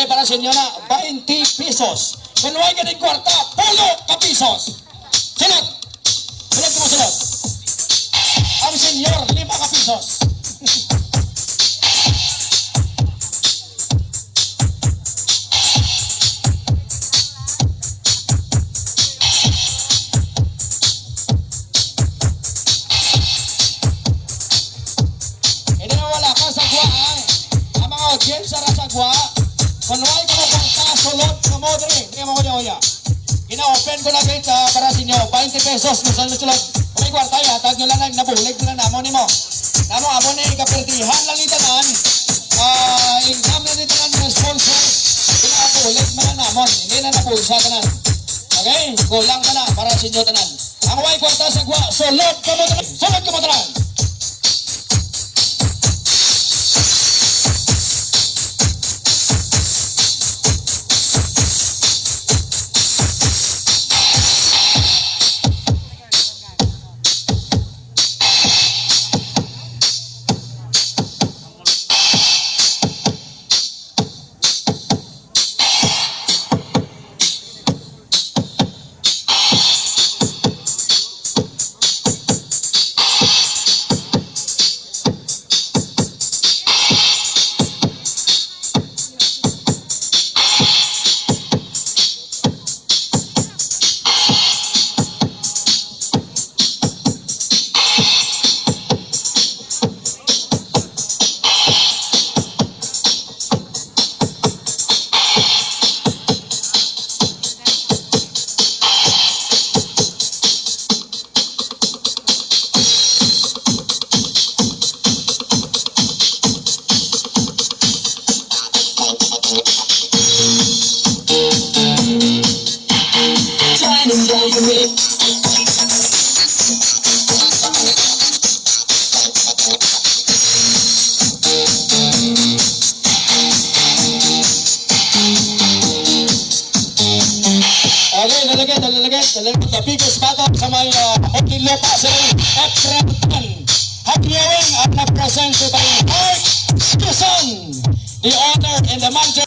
Okay, para sa inyo na 20 pesos. Kung huwag ka ng kwarta, 10 ka pesos. Sunod. Sunod ko mo sunod. Ang senyor, 5 ka pesos. Hindi na wala ka sa gwa, ang mga audience sa gwa. Kung huwag ka mo kwarta, sulod ka mo diri. Hindi mo ko niya. Ina-open ko na gate para sa inyo. 20 pesos. Masan mo sulod. Kung may kwarta, tag nyo lang nabulig na namo ni mo. Namo, amo na ikapertihan lang itanan. Exam na itanan ng sponsor. Pinabulig man na namon. Hindi na nabulsa tanan. Okay? Kulang ka na para sa inyo tanan. Ang huwag kwarta sa gwa, sulod ka mo tanan. Sulod ka mo tanan. The biggest battle sa may hockey lupa sa April 10. Happy-ing at na-present by Mark Susan, the owner and the manager.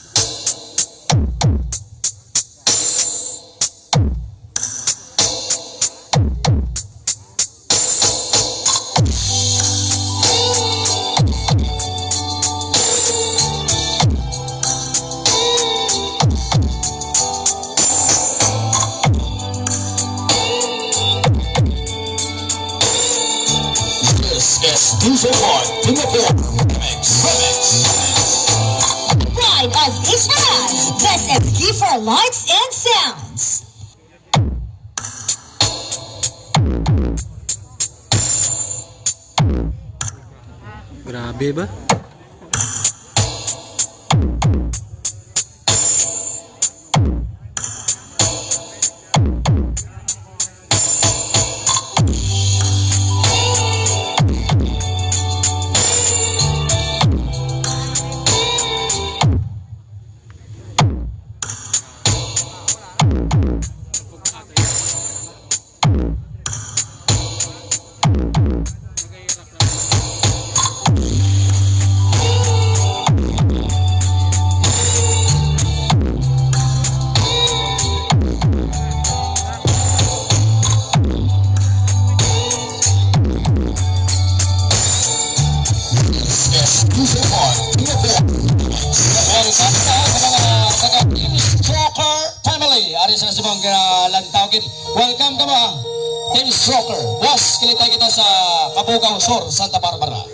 Pride of igbaras. This is KAEFER Lights and Sounds. Grabe ba? Welcome ka ba, Team Stroker. Boss, kilitay kita sa Kabugaw Sur, Santa Barbara.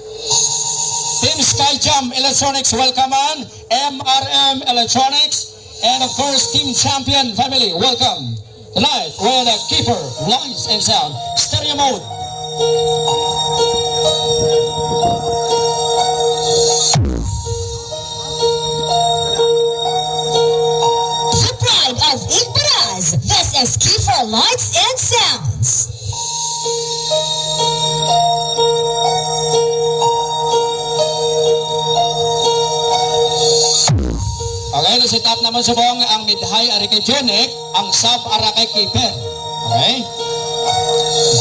Team Skyjump Electronics, welcome on. MRM Electronics. And of course, Team Champion Family, welcome. Tonight, we're the KAEFER Lights and Sound. Stereo mode. The pride of igbaras. This is KAEFER Lights and Sounds. Okay, na-set up naman sa buong ang mid-high ari kay Jonik, ang sub ara kay KAEFER. Okay?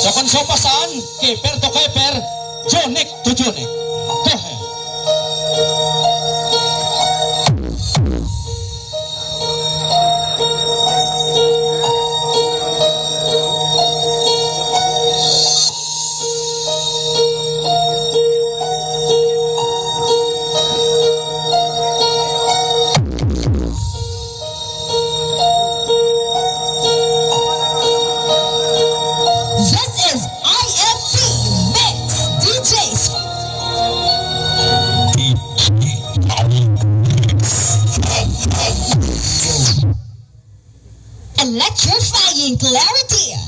So kung so pasan, KAEFER to KAEFER, Jonik to Jonik. Go ahead. electrifying clarity.